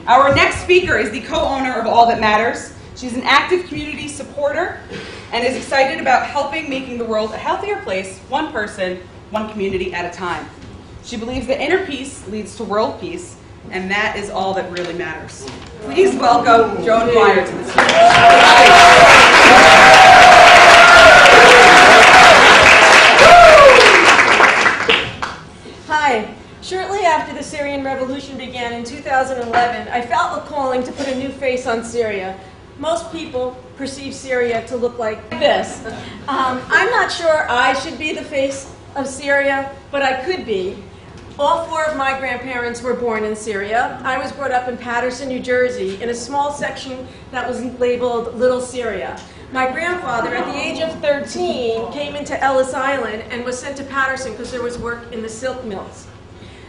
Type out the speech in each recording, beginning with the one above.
Our next speaker is the co-owner of All That Matters. She's an active community supporter and is excited about helping making the world a healthier place, one person, one community at a time. She believes that inner peace leads to world peace, and that is all that really matters. Please welcome Joan Dwyer to the stage. Hi. Shortly after the Syrian revolution began in 2011, I felt a calling to put a new face on Syria. Most people perceive Syria to look like this. I'm not sure I should be the face of Syria, but I could be. All four of my grandparents were born in Syria. I was brought up in Paterson, New Jersey, in a small section that was labeled Little Syria. My grandfather, at the age of 13, came into Ellis Island and was sent to Paterson because there was work in the silk mills.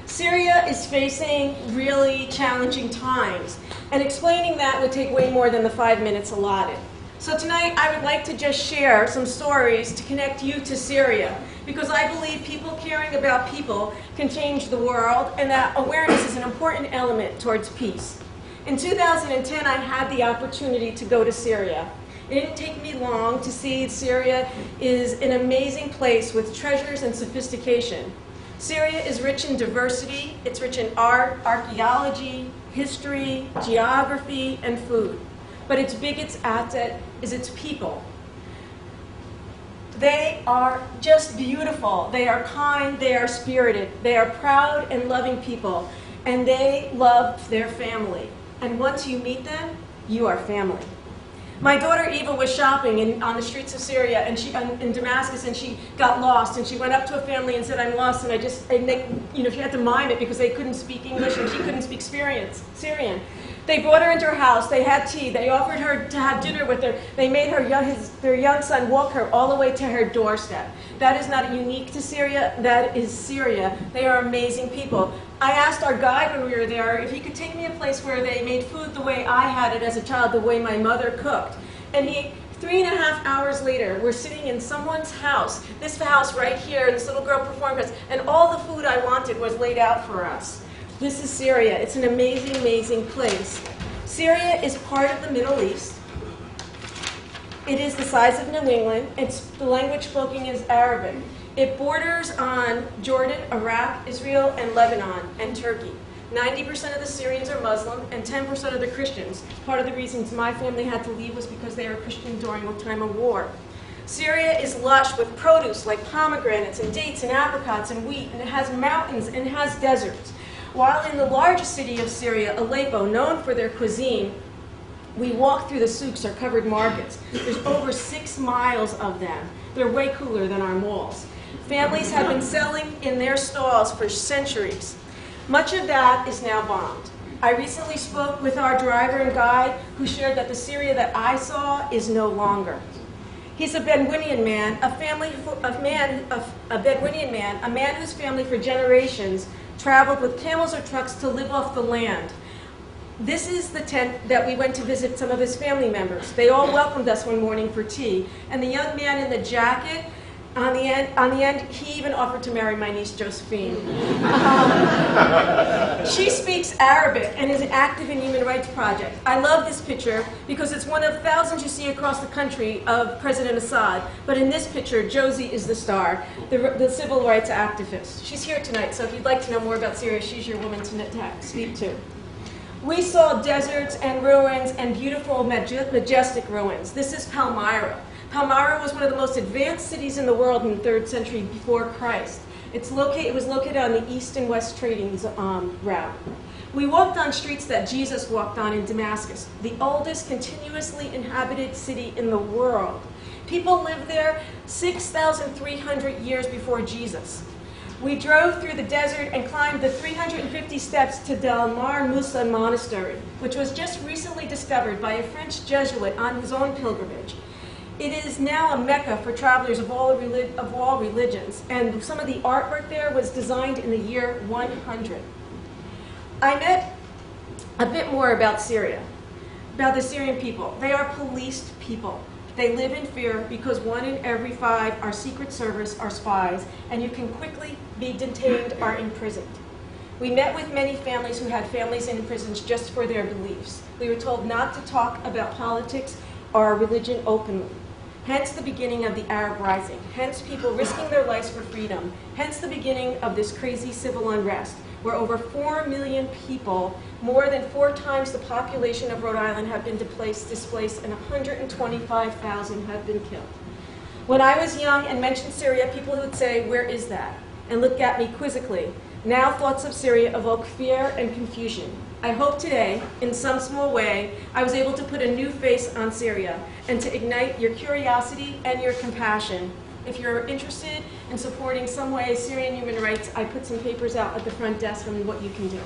Syria is facing really challenging times, and explaining that would take way more than the 5 minutes allotted. So tonight I would like to just share some stories to connect you to Syria, because I believe people caring about people can change the world, and that awareness is an important element towards peace. In 2010, I had the opportunity to go to Syria. It didn't take me long to see Syria is an amazing place with treasures and sophistication. Syria is rich in diversity. It's rich in art, archaeology, history, geography, and food. But its biggest asset is its people. They are just beautiful. They are kind. They are spirited. They are proud and loving people. And they love their family. And once you meet them, you are family. My daughter Eva was shopping on the streets of Syria and in Damascus, and she got lost. And she went up to a family and said, "I'm lost." And she had to mime it because they couldn't speak English and she couldn't speak Syrian. They brought her into her house. They had tea. They offered her to have dinner with her. They made their young son walk her all the way to her doorstep. That is not unique to Syria. That is Syria. They are amazing people. I asked our guide when we were there if he could take me a place where they made food the way I had it as a child, the way my mother cooked. And 3.5 hours later, we're sitting in someone's house, this house right here, and this little girl performed us, and all the food I wanted was laid out for us. This is Syria. It's an amazing, amazing place. Syria is part of the Middle East. It is the size of New England. The language spoken is Arabic. It borders on Jordan, Iraq, Israel, and Lebanon, and Turkey. 90% of the Syrians are Muslim, and 10% are the Christians. Part of the reasons my family had to leave was because they were Christian during a time of war. Syria is lush with produce like pomegranates and dates and apricots and wheat, and it has mountains and it has deserts. While in the largest city of Syria, Aleppo, known for their cuisine, we walk through the souks or covered markets. There's over 6 miles of them. They're way cooler than our malls. Families have been selling in their stalls for centuries. Much of that is now bombed. I recently spoke with our driver and guide who shared that the Syria that I saw is no longer. He's a Bedouinian man, a man whose family for generations traveled with camels or trucks to live off the land. This is the tent that we went to visit some of his family members. They all welcomed us one morning for tea, and the young man in the jacket, on the end, he even offered to marry my niece Josephine. She speaks Arabic and is active in Human Rights Project. I love this picture because it's one of thousands you see across the country of President Assad. But in this picture, Josie is the star, the civil rights activist. She's here tonight, so if you'd like to know more about Syria, she's your woman to speak to. We saw deserts and ruins and beautiful, majestic ruins. This is Palmyra. Palmyra was one of the most advanced cities in the world in the 3rd century before Christ. It was located on the east and west trading route. We walked on streets that Jesus walked on in Damascus, the oldest continuously inhabited city in the world. People lived there 6,300 years before Jesus. We drove through the desert and climbed the 350 steps to Del Mar Musa Monastery, which was just recently discovered by a French Jesuit on his own pilgrimage. It is now a mecca for travelers of all religions, and some of the artwork there was designed in the year 100. I met a bit more about Syria, about the Syrian people. They are policed people. They live in fear because 1 in every 5 are Secret Service or spies, and you can quickly be detained or imprisoned. We met with many families who had families in prisons just for their beliefs. We were told not to talk about politics or religion openly. Hence the beginning of the Arab Rising. Hence people risking their lives for freedom. Hence the beginning of this crazy civil unrest, where over 4 million people, more than 4 times the population of Rhode Island, have been displaced, and 125,000 have been killed. When I was young and mentioned Syria, people would say, "Where is that?" and look at me quizzically. Now thoughts of Syria evoke fear and confusion. I hope today, in some small way, I was able to put a new face on Syria and to ignite your curiosity and your compassion. If you're interested in supporting some way Syrian human rights, I put some papers out at the front desk on what you can do.